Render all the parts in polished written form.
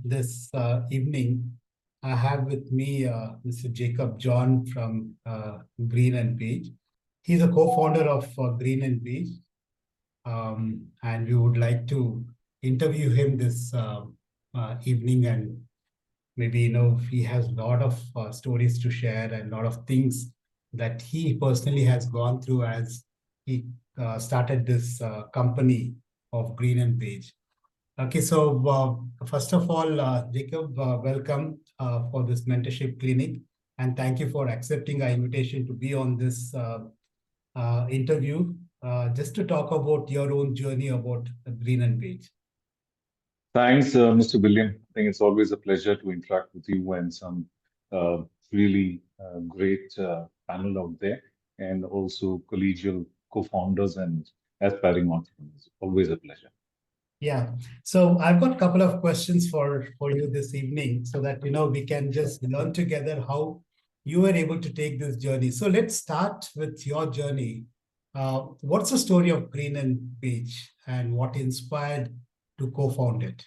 this evening, I have with me Mr. Jacob John from Green and Beige. He's a co-founder of Green and Beige, and we would like to interview him this evening. And maybe he has a lot of stories to share and a lot of things that he personally has gone through as he started this company of Green and Beige. Okay, so first of all, Jacob, welcome for this mentorship clinic, and thank you for accepting our invitation to be on this interview, just to talk about your own journey about Green and Beige. Thanks, Mr. William. I think it's always a pleasure to interact with you and some uh, really great panel out there, and also collegial co-founders and aspiring entrepreneurs. Always a pleasure. Yeah, so I've got a couple of questions for you this evening, so that we can just learn together how you were able to take this journey. So let's start with your journey. What's the story of Green and Beige, and what inspired to co-found it?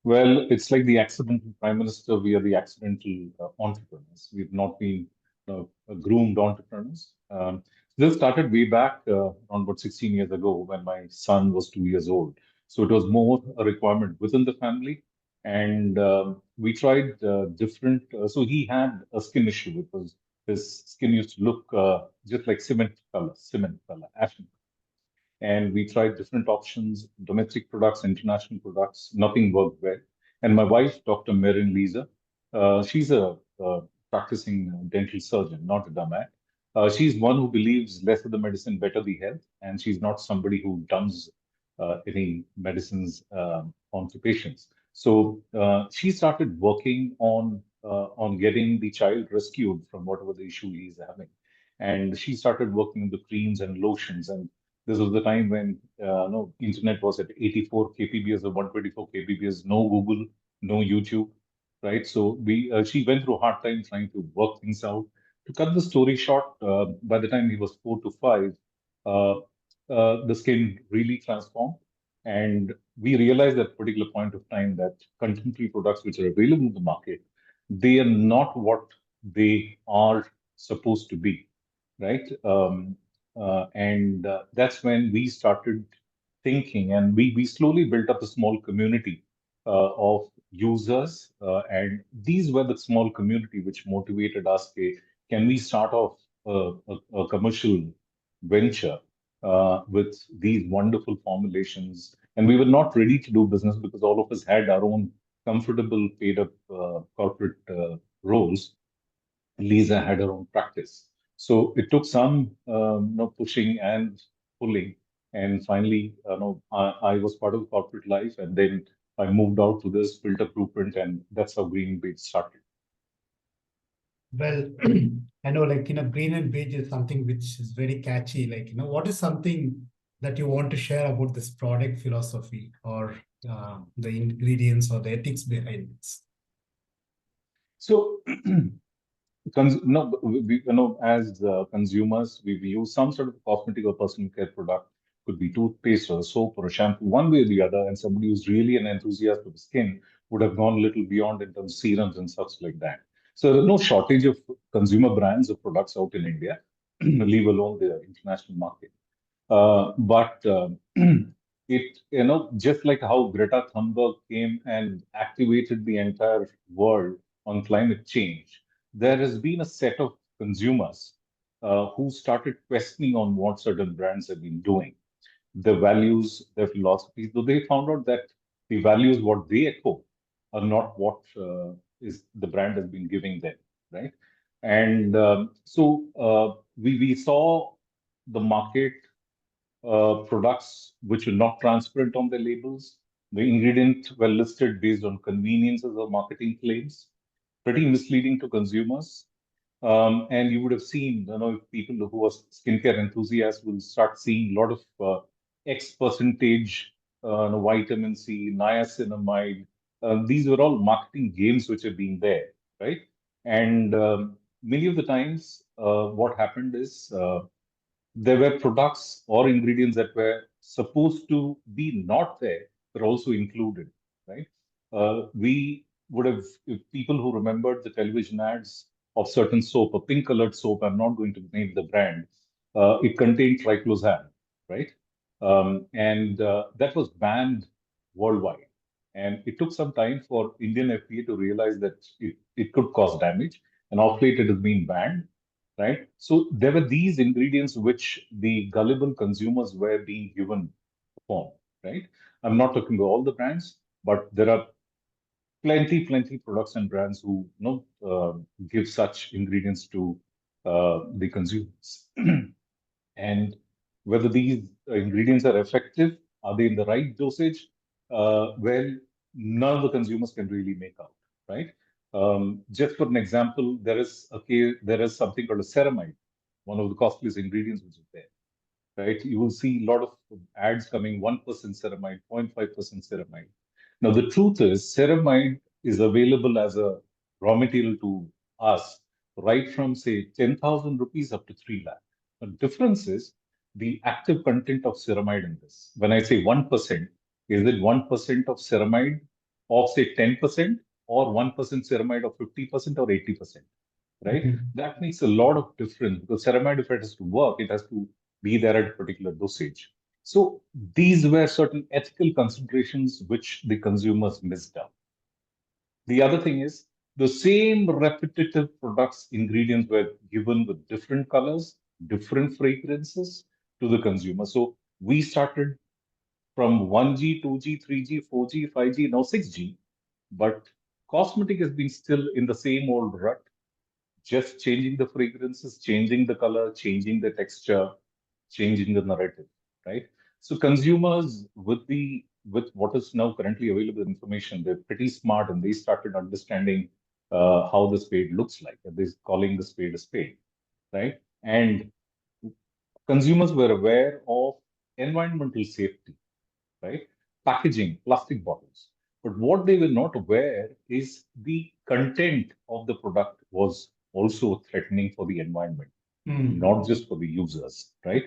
Well, it's like the accidental prime minister. We are the accidental entrepreneurs. We've not been groomed entrepreneurs. This started way back around about 16 years ago when my son was 2 years old. So it was more a requirement within the family. And we tried different. So he had a skin issue because his skin used to look just like cement color, ashen, and we tried different options, domestic products, international products. Nothing worked well. And my wife, Dr. Marin Lisa, she's a practicing dental surgeon, not a dumbass. She's one who believes less of the medicine, better the health, and she's not somebody who dumps any medicines onto patients. So she started working on getting the child rescued from whatever the issue he's having, and she started working on the creams and lotions. And this was the time when no internet was at 84 kbps or 124 kbps, no Google, no YouTube, right? So we she went through a hard time trying to work things out. To cut the story short, by the time he was 4 to 5, uh, the skin really transformed, and we realized at a particular point of time that contemporary products which are available in the market, they are not what they are supposed to be, right? And that's when we started thinking, and we slowly built up a small community of users. And these were the small community which motivated us. Okay, can we start off a commercial venture with these wonderful formulations? And we were not ready to do business because all of us had our own comfortable paid up corporate roles. Lisa had her own practice. So it took some pushing and pulling. And finally, I was part of corporate life. And then I moved out to this, built a blueprint, and that's how Green Beach started. Well, I know, Green and Beige is something which is very catchy. What is something that you want to share about this product philosophy, or the ingredients or the ethics behind this? So, no, as consumers, we use some sort of cosmetic or personal care product. Could be toothpaste or a soap or a shampoo, one way or the other. And somebody who's really an enthusiast of skin would have gone a little beyond in terms of serums and such like that. So there's no shortage of consumer brands or products out in India, leave alone the international market. But it, just like how Greta Thunberg came and activated the entire world on climate change, there has been a set of consumers who started questioning on what certain brands have been doing, their values, their philosophies. Though they found out that the values what they echo are not what is the brand has been giving them, right? And we saw the market products which were not transparent on the labels. The ingredients were listed based on conveniences or marketing claims, pretty misleading to consumers. And you would have seen, people who are skincare enthusiasts will start seeing a lot of X percentage vitamin C, niacinamide. These were all marketing games which have been there, right? And many of the times, what happened is there were products or ingredients that were supposed to be not there, but also included, right? We would have, if people who remembered the television ads of certain soap, a pink colored soap, I'm not going to name the brand, it contained triclosan, right? And that was banned worldwide. And it took some time for Indian FDA to realize that it could cause damage. And off late it has been banned, right? So there were these ingredients which the gullible consumers were being given upon, right? I'm not talking about all the brands, but there are plenty products and brands who give such ingredients to the consumers. And whether these ingredients are effective, are they in the right dosage? Well, none of the consumers can really make out, right? Just for an example, there is something called a ceramide, one of the costliest ingredients which is there, right? You will see a lot of ads coming 1% ceramide, 0.5% ceramide. Now, the truth is, ceramide is available as a raw material to us right from, say, 10,000 rupees up to 3 lakh. The difference is the active content of ceramide in this. When I say 1%, is it 1% of ceramide of, say, 10% or 1% ceramide of 50% or 80%? Right? Mhm. That makes a lot of difference because ceramide, if it has to work, it has to be there at a particular dosage. So these were certain ethical considerations which the consumers missed out. The other thing is the same repetitive products, ingredients were given with different colors, different fragrances to the consumer. So we started from 1G, 2G, 3G, 4G, 5G, now 6G, but cosmetic has been still in the same old rut, just changing the fragrances, changing the color, changing the texture, changing the narrative, right? So consumers with what is now currently available information, they're pretty smart and they started understanding how the spade looks like. And they're calling the spade a spade, right? And consumers were aware of environmental safety, right? Packaging, plastic bottles. But what they were not aware is the content of the product was also threatening for the environment, Mm. not just for the users, right?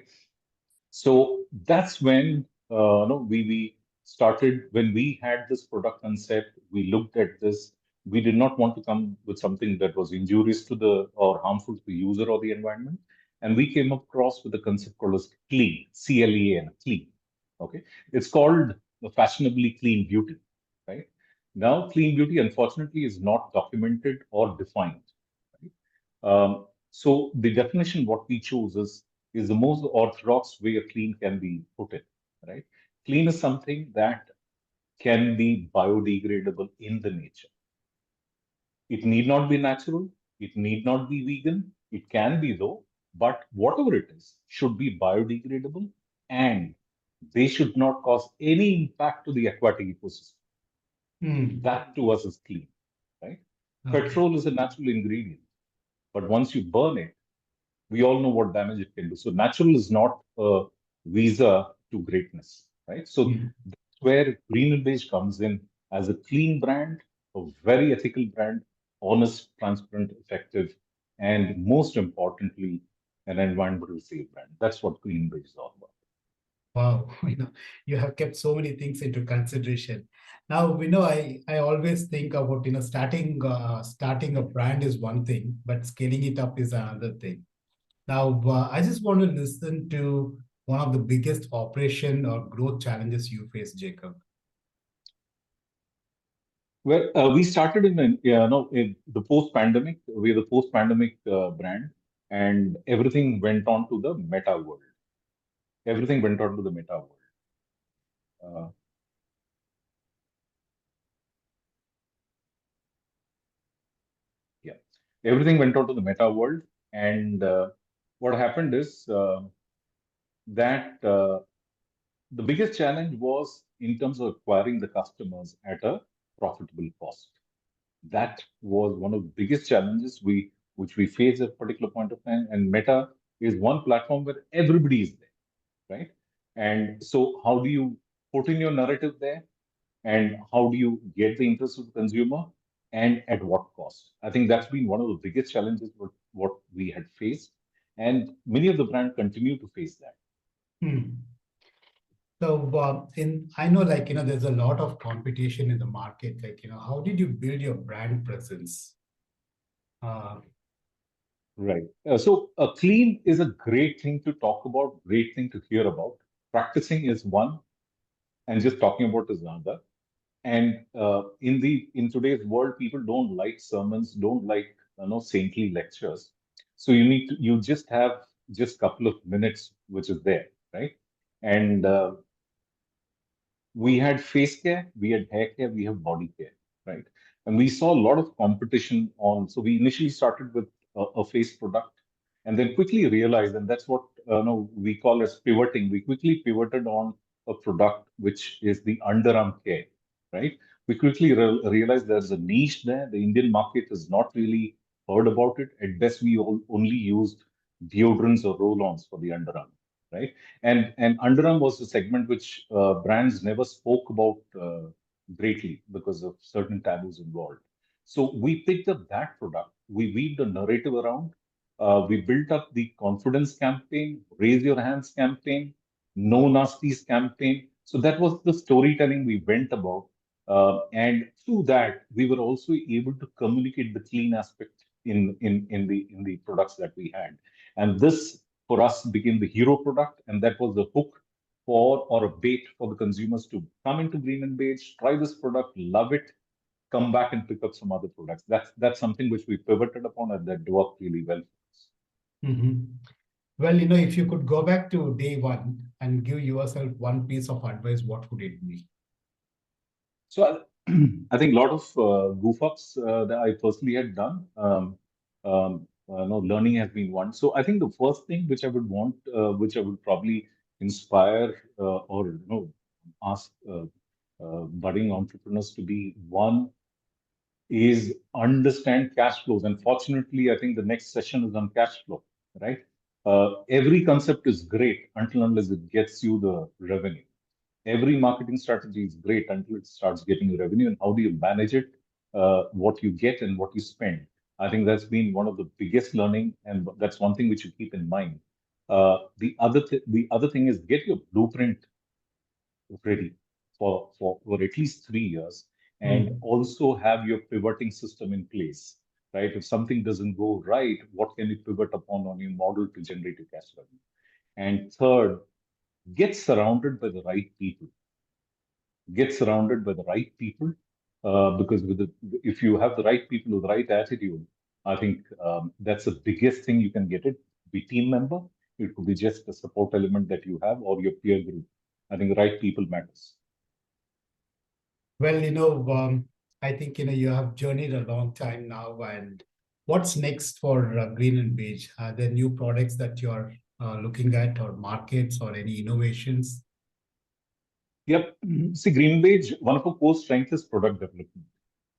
So that's when we started, when we had this product concept, we looked at this. We did not want to come with something that was injurious to the or harmful to the user or the environment. And we came across with a concept called as clean, CLEAN, clean. Okay. It's called the fashionably clean beauty, right? Now, clean beauty, unfortunately, is not documented or defined. Right? So the definition what we choose is the most orthodox way a clean can be put in, right? Clean is something that can be biodegradable in the nature. It need not be natural. It need not be vegan. It can be though, but whatever it is should be biodegradable and they should not cause any impact to the aquatic ecosystem. Mm. That to us is clean, right? Okay. Petrol is a natural ingredient, but once you burn it, we all know what damage it can do. So natural is not a visa to greatness, right? So Mm. that's where Green and Beige comes in as a clean brand, a very ethical brand, honest, transparent, effective, and most importantly, an environmental safe brand. That's what Green and Beige is all about. Wow, you have kept so many things into consideration. Now, I always think about, starting a brand is one thing, but scaling it up is another thing. Now, I just want to listen to one of the biggest operation or growth challenges you face, Jacob. Well, we started in the post-pandemic. We're the post-pandemic brand, and everything went on to the meta world. Everything went on to the meta world. Uh, yeah, everything went on to the meta world, and what happened is that the biggest challenge was in terms of acquiring the customers at a profitable cost. That was one of the biggest challenges which we faced at a particular point of time. And Meta is one platform where everybody is there, right? And so, how do you put in your narrative there? And how do you get the interest of the consumer and at what cost? I think that's been one of the biggest challenges what we had faced, and many of the brands continue to face that. Hmm. So, I know, like, there's a lot of competition in the market. Like, how did you build your brand presence? Uh, Right. So clean is a great thing to talk about, great thing to hear about. Practicing is one, and just talking about is another. And in today's world, people don't like sermons, don't like saintly lectures. So you just have just couple of minutes, which is there, right? And we had face care, we had hair care, we have body care, right? And we saw a lot of competition on. So we initially started with a face product, and then quickly realized, and that's what we call as pivoting. We quickly pivoted on a product which is the underarm care, right? We quickly realized there's a niche there. The Indian market has not really heard about it. At best, we only used deodorants or roll-ons for the underarm, right? And underarm was a segment which brands never spoke about greatly because of certain taboos involved. So we picked up that product, we weaved a narrative around, we built up the confidence campaign, raise your hands campaign, no nasties campaign. So that was the storytelling we went about. And through that, we were also able to communicate the clean aspect in the products that we had. And this for us became the hero product, and that was the hook for or a bait for the consumers to come into Green and Beige, try this product, love it, come back and pick up some other products. That's something which we pivoted upon and that worked really well for us. mhm. Well, if you could go back to day one and give yourself one piece of advice, what would it be? So I think a lot of goof ups that I personally had done. No, learning has been one. So I think the first thing which I would want, which I would probably inspire or ask budding entrepreneurs to be one is understand cash flows. And fortunately, I think the next session is on cash flow, right? Every concept is great until unless it gets you the revenue. Every marketing strategy is great until it starts getting revenue. And how do you manage it? What you get and what you spend. I think that's been one of the biggest learning, and that's one thing which you keep in mind. The other thing is get your blueprint ready for at least 3 years, and Mm. also have your pivoting system in place, right? If something doesn't go right, what can you pivot upon on your model to generate your cash revenue? And third, get surrounded by the right people. Get surrounded by the right people, because if you have the right people with the right attitude, I think that's the biggest thing you can get it. Be team member. It could be just the support element that you have or your peer group. I think the right people matters. Well, I think, you have journeyed a long time now. And what's next for Green and Beige? Are there new products that you're looking at, or markets, or any innovations? Yep. See, Green Beige, one of our core strengths is product development,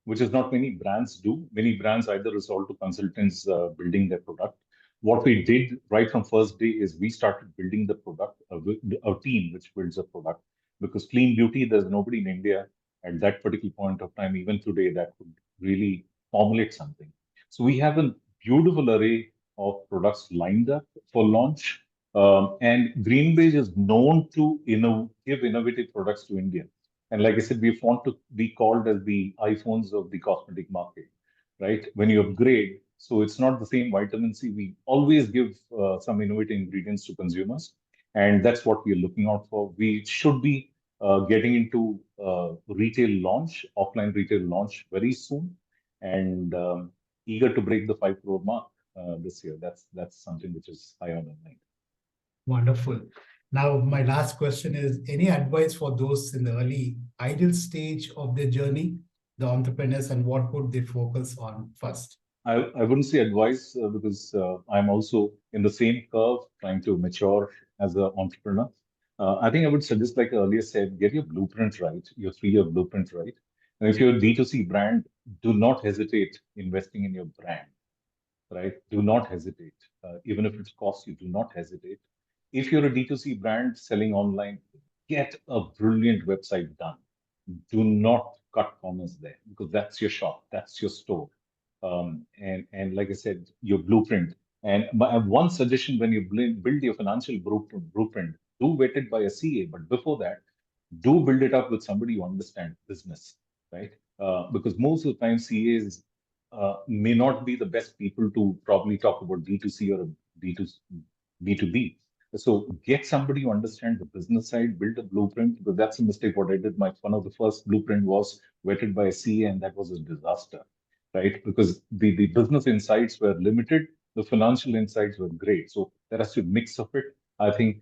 which is not many brands do. Many brands either resort to consultants building their product. What we did right from first day is we started building the product, a team which builds a product. Because clean beauty, there's nobody in India at that particular point of time, even today, that could really formulate something. So we have a beautiful array of products lined up for launch. And Green Beige is known to give innovative products to India. And like I said, we want to be called as the iPhones of the cosmetic market, right? When you upgrade, so it's not the same vitamin C. We always give some innovative ingredients to consumers, and that's what we're looking out for. We should be getting into retail launch, offline retail launch very soon, and eager to break the 5 crore mark this year. That's something which is high on our mind. Wonderful. Now, my last question is, any advice for those in the early ideal stage of their journey, the entrepreneurs, and what would they focus on first? I wouldn't say advice because I'm also in the same curve trying to mature as an entrepreneur. I think I would suggest, like I earlier said, get your blueprint right, your 3 year blueprint right. And if you're a D2C brand, do not hesitate investing in your brand, right? Do not hesitate. Even if it costs you, do not hesitate. If you're a D2C brand selling online, get a brilliant website done. Do not cut corners there because that's your shop, that's your store. And like I said, your blueprint. And one suggestion when you build your financial blueprint, do vet it by a CA, but before that, do build it up with somebody who understands business, right? Because most of the time, CAs may not be the best people to probably talk about D2C or D2, B2B. So get somebody who understands the business side, build a blueprint, because that's a mistake what I did. My one of the first blueprint was vetted by a CA, and that was a disaster, right? Because the business insights were limited, the financial insights were great. So there has to be a mix of it. I think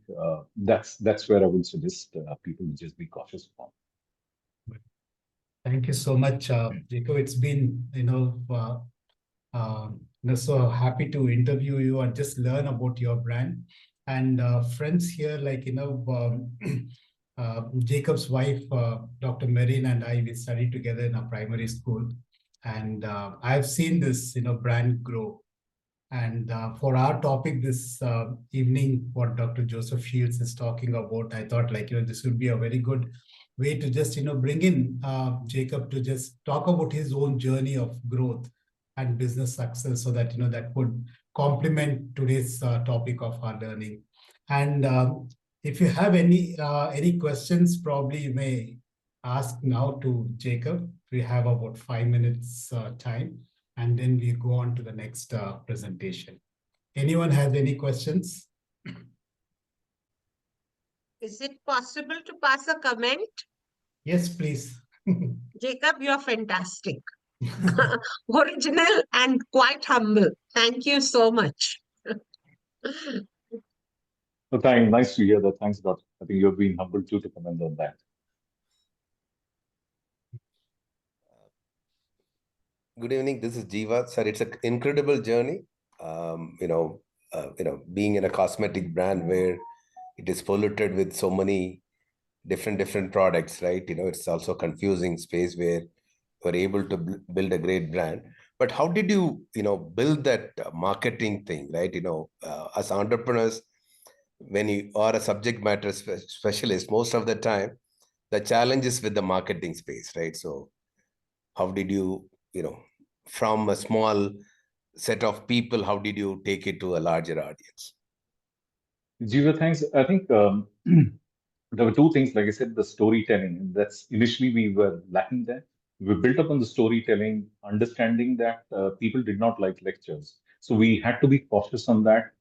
that's where I would suggest people just be cautious about. Thank you so much, Jacob. It's been, so happy to interview you and just learn about your brand. And friends here, Jacob's wife, Dr. Marin, and I, we studied together in a primary school. And I've seen this, brand grow. And for our topic this evening, what Dr. Joseph Shields is talking about, I thought this would be a very good way to just, bring in Jacob to just talk about his own journey of growth and business success so that, that would complement today's topic of our learning. And if you have any questions, probably you may ask now to Jacob. We have about 5 minutes time, and then we go on to the next presentation. Anyone has any questions? Is it possible to pass a comment? Yes, please. Jacob, you're fantastic. Original and quite humble. Thank you so much. So thanks, nice to hear that. Thanks, Doctor. I think you've been humble too to comment on that. Good evening. This is Jiva. Sir, it's an incredible journey. Being in a cosmetic brand where it is polluted with so many different products, right? It's also a confusing space where we're able to build a great brand. But how did you, build that marketing thing, right? As entrepreneurs, when you are a subject matter specialist, most of the time, the challenge is with the marketing space, right? So how did you, from a small set of people, how did you take it to a larger audience? Jiva, thanks. I think there were two things, like I said, the storytelling. That's initially we were lacking there. We built up on the storytelling, understanding that people did not like lectures. So we had to be cautious on that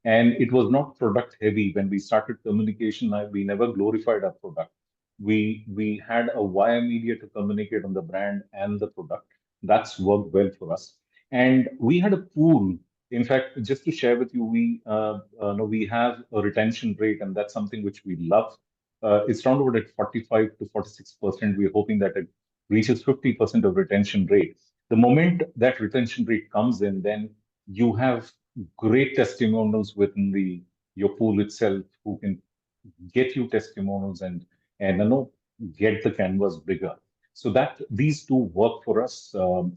and it was not product heavy. When we started communication, we never glorified our product. We had a wire media to communicate on the brand and the product. That's worked well for us. And we had a pool. In fact, just to share with you, we have a retention rate, and that's something which we love. It's around about at 45 to 46%. We're hoping that it reaches 50% of retention rate. The moment that retention rate comes in, then you have great testimonials within your pool itself who can get you testimonials and get the canvas bigger. So that these two work for us,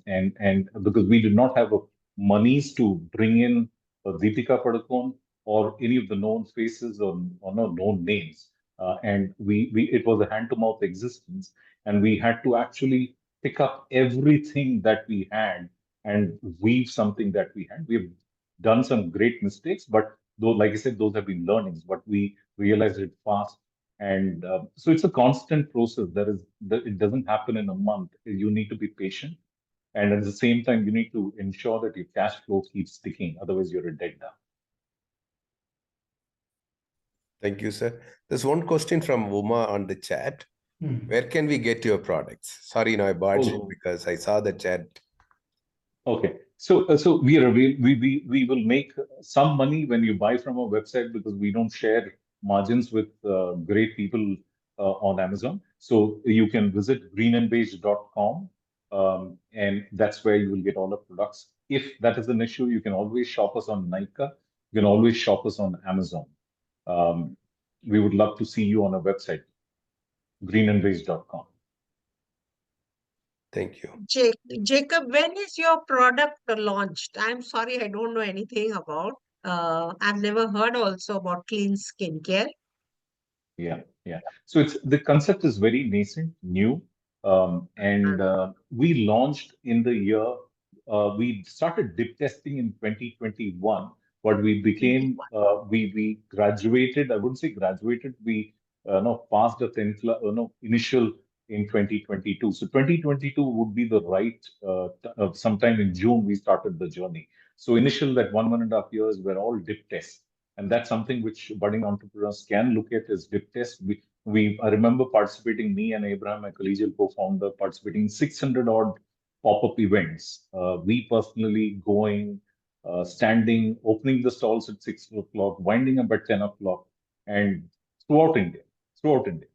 and because we did not have monies to bring in Deepika Padukone or any of the known faces or no known names, and we it was a hand to mouth existence, and we had to actually pick up everything that we had and weave something that we had. We've done some great mistakes, but though, like I said, those have been learnings. But we realized it fast, and so it's a constant process. It doesn't happen in a month. You need to be patient, and at the same time, you need to ensure that your cash flow keeps sticking. Otherwise, you're a dead duck. Thank you, sir. There's one question from Uma on the chat. Where can we get your products? Sorry, I barged in because I saw the chat. Okay, so we will make some money when you buy from our website because we don't share margins with great people on Amazon. So you can visit greenandbeige.com, and that's where you will get all the products. If that is an issue, you can always shop us on Nykaa. You can always shop us on Amazon. We would love to see you on our website, greenandbeige.com. Thank you. Jacob, when is your product launched? I'm sorry, I don't know anything about. I've never heard also about clean skincare. Yeah. So the concept is very nascent, new, and we launched in the year. We started dip testing in 2021 but we became, we graduated, I wouldn't say graduated, we passed the 10th, initial in 2022. So 2022 would be the right, sometime in June, we started the journey. So initial that 1.5 years were all dip tests. And that's something which budding entrepreneurs can look at as dip tests. I remember participating, me and Abraham, my collegial co-founder, participating in 600 odd pop-up events. We personally going, standing, opening the stalls at 6 o'clock, winding up at 10 o'clock, and throughout India, throughout India.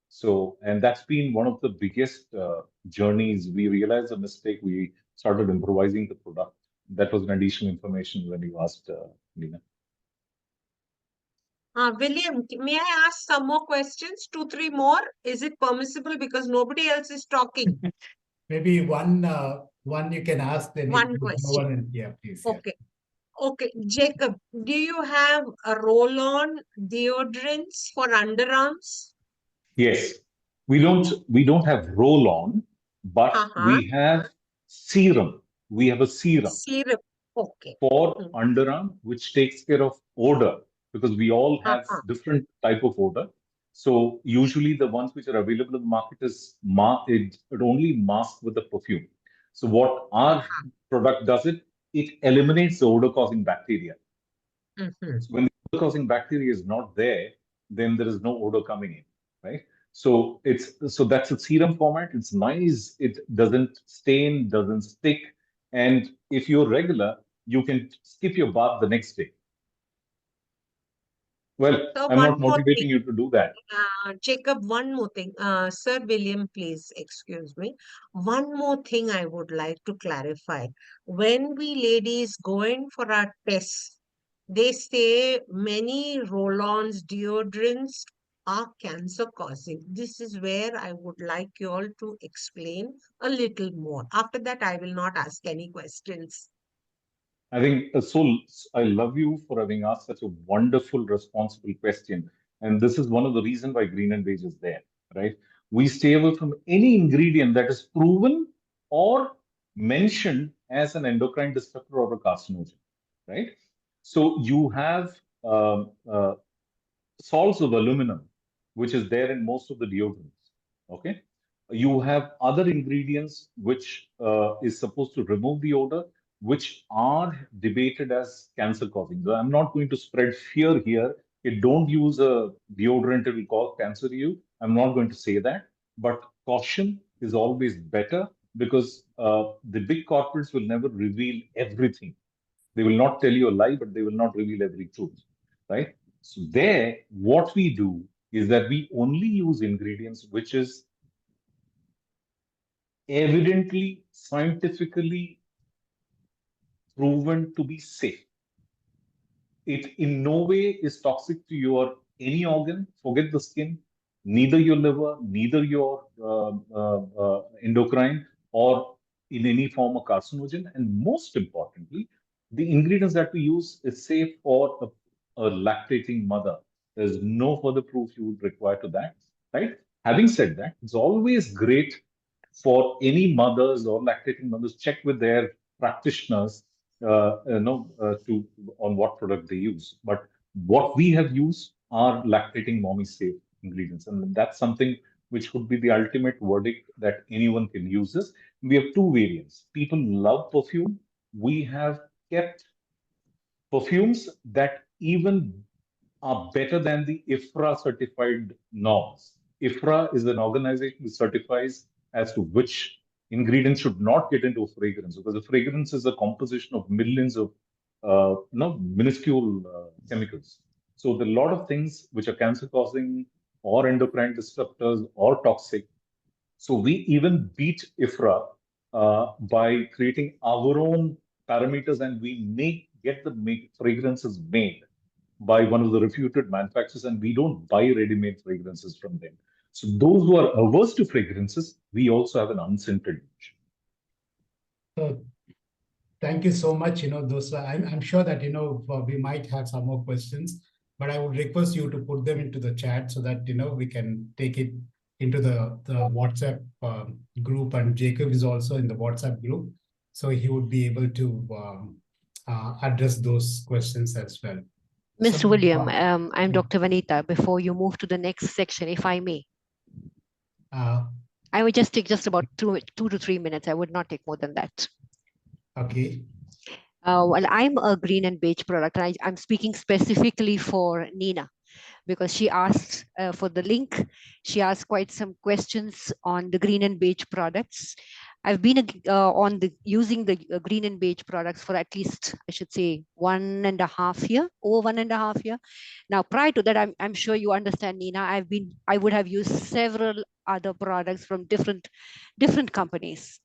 So, and that's been one of the biggest journeys. We realized a mistake. We started improvising the product. That was an additional information when you asked, Nina. William, may I ask some more questions? 2, 3 more? Is it permissible because nobody else is talking? Maybe one you can ask, then One if no question. one, yeah, please. Yeah. Okay. Okay. Jacob, do you have a roll-on deodorants for underarms? Yes, we don't have roll-on, but we have serum. We have a serum Serum. Okay. for underarm, which takes care of odor, because we all have different type of odor. So usually the ones which are available in the market is it only masked with the perfume. So what our product does, it eliminates the odor causing bacteria. So when the odor causing bacteria is not there, then there is no odor coming in, right? So that's a serum format. It's nice. It doesn't stain, doesn't stick. And if you're regular, you can skip your bath the next day. Well, So I'm not motivating you to do that. Jacob, one more thing. Sir William, please excuse me. One more thing I would like to clarify. When we ladies go in for our tests, they say many roll-ons, deodorants are cancer causing. This is where I would like you all to explain a little more. After that, I will not ask any questions. I think I love you for having asked such a wonderful, responsible question. And this is one of the reasons why Green and Beige is there, right? We stay away from any ingredient that is proven or mentioned as an endocrine disruptor or a carcinogen, right? So you have salts of aluminum, which is there in most of the deodorants. Okay, you have other ingredients which is supposed to remove the odor, which are debated as cancer causing. So I'm not going to spread fear here. Don't use a deodorant; it will cause cancer to you. I'm not going to say that, but caution is always better, because the big corporates will never reveal everything. They will not tell you a lie, but they will not reveal every truth, right? So there, what we do is that we only use ingredients which is evidently, scientifically proven to be safe. It in no way is toxic to your any organ. Forget the skin, neither your liver, neither your endocrine, or in any form of carcinogen. And most importantly, the ingredients that we use is safe for a lactating mother. There's no further proof you would require to that, right? Having said that, it's always great for any mothers or lactating mothers, check with their practitioners, to on what product they use. But what we have used are lactating mommy safe ingredients, and that's something which could be the ultimate verdict that anyone can use this. We have two variants. People love perfume. We have kept perfumes that even are better than the IFRA certified norms. IFRA is an organization which certifies as to which ingredients should not get into a fragrance, because a fragrance is a composition of millions of minuscule chemicals. So there are a lot of things which are cancer causing or endocrine disruptors or toxic. So we even beat IFRA by creating our own parameters, and we get the fragrances made by one of the reputed manufacturers, and we don't buy ready-made fragrances from them. So those who are averse to fragrances, we also have an unscented version. So thank you so much. Those I'm sure that we might have some more questions, but I would request you to put them into the chat so that we can take it into the WhatsApp group, and Jacob is also in the WhatsApp group, so he would be able to address those questions as well. Ms. So, William, I'm Dr. Vanita. Before you move to the next section, if I may, I would just take just about 2 to 3 minutes. I would not take more than that. Okay. Well, I'm a Green and Beige product, and I'm speaking specifically for Nina, because she asked for the link. She asked quite some questions on the Green and Beige products. I've been using the Green and Beige products for at least, I should say, over 1.5 years. Now, prior to that, I'm sure you understand, Nina, I would have used several other products from different companies.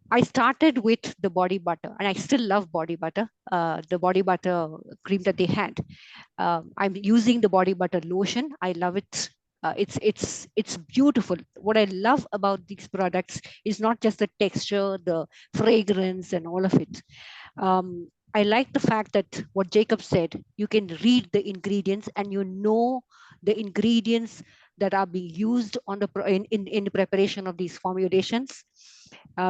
I started with the body butter, and I still love body butter, the body butter cream that they had. I'm using the body butter lotion. I love it. It's beautiful. What I love about these products is not just the texture, the fragrance, and all of it. I like the fact that what Jacob said, you can read the ingredients and you know the ingredients that are being used on the in the preparation of these formulations.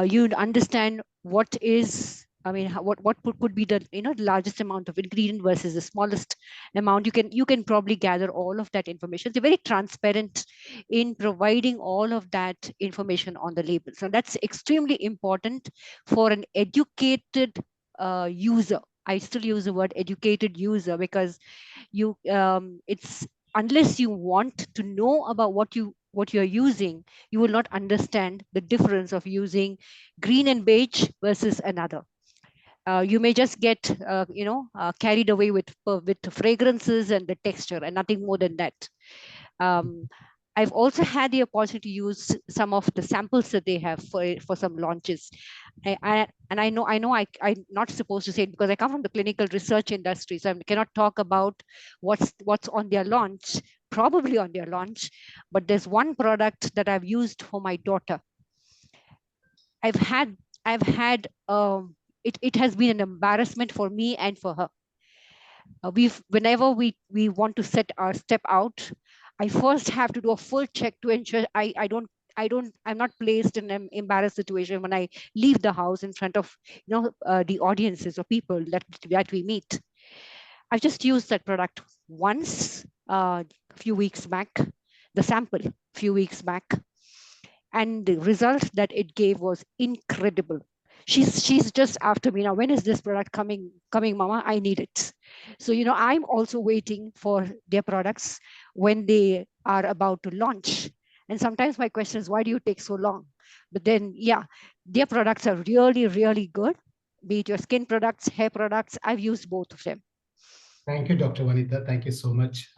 You'd understand what is, I mean, what could be the largest amount of ingredient versus the smallest amount. You can probably gather all of that information. They're very transparent in providing all of that information on the label. So that's extremely important for an educated user. I still use the word educated user, because it's, unless you want to know about what you're using, you will not understand the difference of using Green and Beige versus another. You may just get carried away with fragrances and the texture and nothing more than that. I've also had the opportunity to use some of the samples that they have for some launches. I know I'm not supposed to say it because I come from the clinical research industry, so I cannot talk about what's on their launch, probably on their launch. But there's one product that I've used for my daughter. I've had it has been an embarrassment for me and for her. Whenever we want to step out, I first have to do a full check to ensure I'm not placed in an embarrassed situation when I leave the house in front of the audiences or people that we meet. I've just used that product once a few weeks back, the sample a few weeks back, and the result that it gave was incredible. She's just after me now. When is this product coming, Mama? I need it. So I'm also waiting for their products when they are about to launch. And sometimes my question is, why do you take so long? But then, yeah, their products are really, really good. Be it your skin products, hair products, I've used both of them. Thank you, Dr. Vanita. Thank you so much.